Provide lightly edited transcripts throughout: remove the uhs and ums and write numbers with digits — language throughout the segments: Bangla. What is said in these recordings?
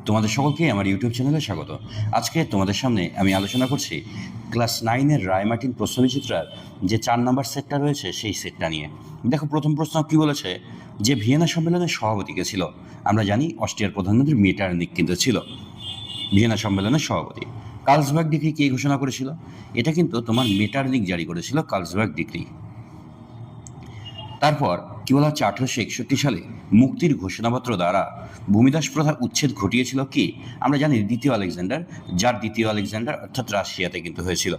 তোমাদের সকলকে আমার ইউটিউব চ্যানেলে স্বাগত। আজকে তোমাদের সামনে আমি আলোচনা করছি ক্লাস 9-এর রায়মার্টিন প্রশ্নবিচিত্রার যে 4 নম্বর সেটটা রয়েছে সেই সেটটা নিয়ে। দেখো, প্রথম প্রশ্ন কি বলেছে, যে ভিয়েনা সম্মেলনের সভাপতি কে ছিল? আমরা জানি অস্ট্রিয়ার প্রধানমন্ত্রী মেটারনিখ কিন্তু ছিল ভিয়েনা সম্মেলনের সভাপতি। কার্লসবার্গ ডিক্রি কে ঘোষণা করেছিল? এটা কিন্তু তোমার মেটারনিখ জারি করেছিল, কার্লসবার্গ ডিক্রি। তারপর কি বলা হচ্ছে, 1861 সালে মুক্তির ঘোষণাপত্র দ্বারা ভূমিদাস প্রথা উচ্ছেদ ঘটিয়েছিল কি? আমরা জানি দ্বিতীয় আলেকজান্ডার, যার দ্বিতীয় আলেকজান্ডার অর্থাৎ রাশিয়াতে কিন্তু হয়েছিল।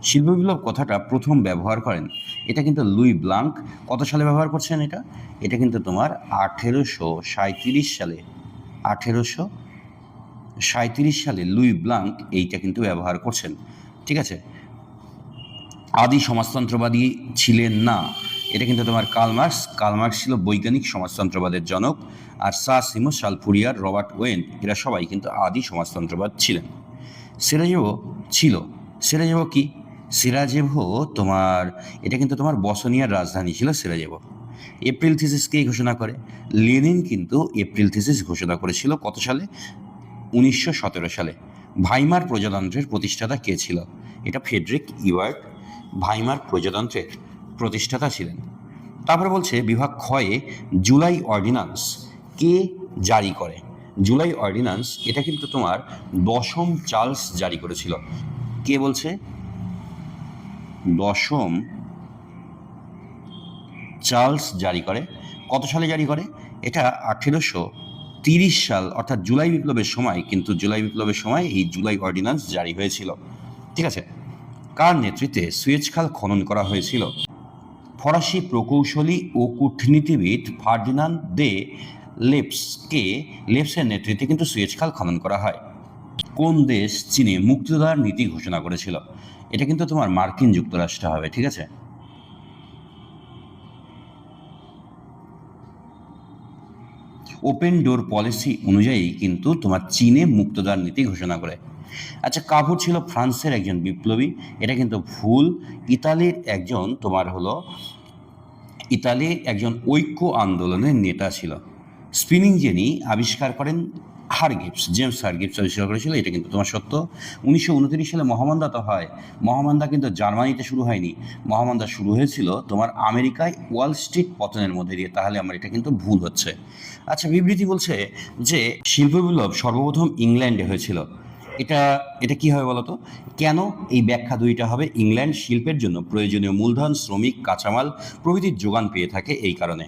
শিল্প বিপ্লব কথাটা প্রথম ব্যবহার করেন, এটা কিন্তু লুই ব্লাঙ্ক। কত সালে ব্যবহার করছেন এটা? এটা কিন্তু তোমার 1837 সালে, 1837 সালে লুই ব্লাঙ্ক এইটা কিন্তু ব্যবহার করছেন। ঠিক আছে। আদি সমাজতন্ত্রবাদী ছিলেন না, এটা কিন্তু তোমার কার্ল মার্কস ছিল বৈজ্ঞানিক সমাজতন্ত্রবাদের জনক। আর সিমো, সালফুরিয়ার, রবার্ট ওয়েন এরা সবাই কিন্তু আদি সমাজতন্ত্রবাদ ছিলেন। সেরাজেভো ছিল। সেরাজেভো কি? সেরাজেভো তোমার এটা কিন্তু তোমার বসনিয়ার রাজধানী ছিল সেরাজেভো। এপ্রিল থিসিস কে ঘোষণা করে? লেনিন কিন্তু এপ্রিল থিসিস ঘোষণা করেছিল কত সালে? 1917 সালে। ভাইমার প্রজাতন্ত্রের প্রতিষ্ঠাতা কে ছিল? এটা ফ্রেডরিক ইবার্ট ভাইমার প্রজাতন্ত্রের প্রতিষ্ঠাতা ছিলেন। তারপরে বলছে বিভাগ ক্ষয়ে জুলাই অর্ডিন্যান্স কে জারি করে? জুলাই অর্ডিন্যান্স এটা কিন্তু তোমার 10ম চার্লস জারি করেছিল। কে বলছে? 10ম চার্লস জারি করে। কত সালে জারি করে? এটা 1830 সাল, অর্থাৎ জুলাই বিপ্লবের সময়, কিন্তু জুলাই বিপ্লবের সময় এই জুলাই অর্ডিন্যান্স জারি হয়েছিল। ঠিক আছে। কার নেতৃত্বে সুয়েজ খাল খনন করা হয়েছিল? ফরাসি প্রকৌশলী ও কূটনীতিবিদ ফার্ডিনান্দ দে লেপসের নেতৃত্বে কিন্তু সুয়েজ খাল খনন করা হয়। কোন দেশ চীনে মুক্তদার নীতি ঘোষণা করেছিল? এটা কিন্তু তোমার মার্কিন যুক্তরাষ্ট্র হবে। ঠিক আছে। ওপেন ডোর পলিসি অনুযায়ী কিন্তু তোমার চীনে মুক্তদার নীতি ঘোষণা করে। আচ্ছা, কাপুর ছিল ফ্রান্সের একজন বিপ্লবী, এটা কিন্তু ভুল। ইতালির একজন ঐক্য আন্দোলনের নেতা ছিল। স্পিনিং জেনি আবিষ্কার করেন জেমস হারগিবস আবিষ্কার করেছিল, এটা কিন্তু তোমার সত্য। 1929 সালে মহামন্দা তো হয়। মহামন্দা কিন্তু জার্মানিতে শুরু হয়নি, মহামন্দা শুরু হয়েছিল তোমার আমেরিকায় ওয়াল স্ট্রিট পতনের মধ্যে দিয়ে। তাহলে আমার এটা কিন্তু ভুল হচ্ছে। আচ্ছা, বিবৃতি বলছে যে শিল্প বিপ্লব সর্বপ্রথম ইংল্যান্ডে হয়েছিল। এটা কি হবে বলতো? কেন? এই ব্যাখ্যা দুইটা হবে। ইংল্যান্ড শিল্পের জন্য প্রয়োজনীয় মূলধন, শ্রমিক, কাঁচামাল প্রভৃতির যোগান পেয়ে থাকে এই কারণে।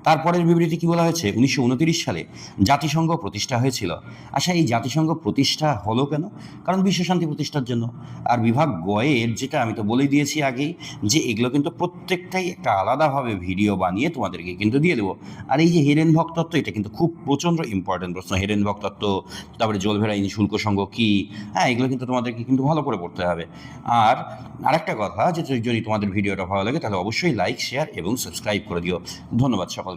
তারপরের বিবৃতি কি বলা হয়েছে? 1929 সালে জাতিসংঘ প্রতিষ্ঠা হয়েছিল। আচ্ছা, এই জাতিসংঘ প্রতিষ্ঠা হলো কেন? কারণ বিশ্বশান্তি প্রতিষ্ঠার জন্য। আর বিভাগ গয়ের যেটা আমি তো বলেই দিয়েছি আগেই, যে এগুলো কিন্তু প্রত্যেকটাই একটা আলাদাভাবে ভিডিও বানিয়ে তোমাদেরকে কিন্তু দিয়ে দেবো। আর এই যে হেরেনভগ তত্ত্ব, এটা কিন্তু খুব প্রচণ্ড ইম্পর্টেন্ট প্রশ্ন। হেরেনভগ তত্ত্ব, তারপরে জোলভেরাইনি শুল্ক সংঘ কী, হ্যাঁ, এগুলো কিন্তু তোমাদেরকে কিন্তু ভালো করে পড়তে হবে। আর আরেকটা কথা, যে যদি তোমাদের ভিডিওটা ভালো লাগে তাহলে অবশ্যই লাইক, শেয়ার এবং সাবস্ক্রাইব করে দিও। ধন্যবাদ সকলকে।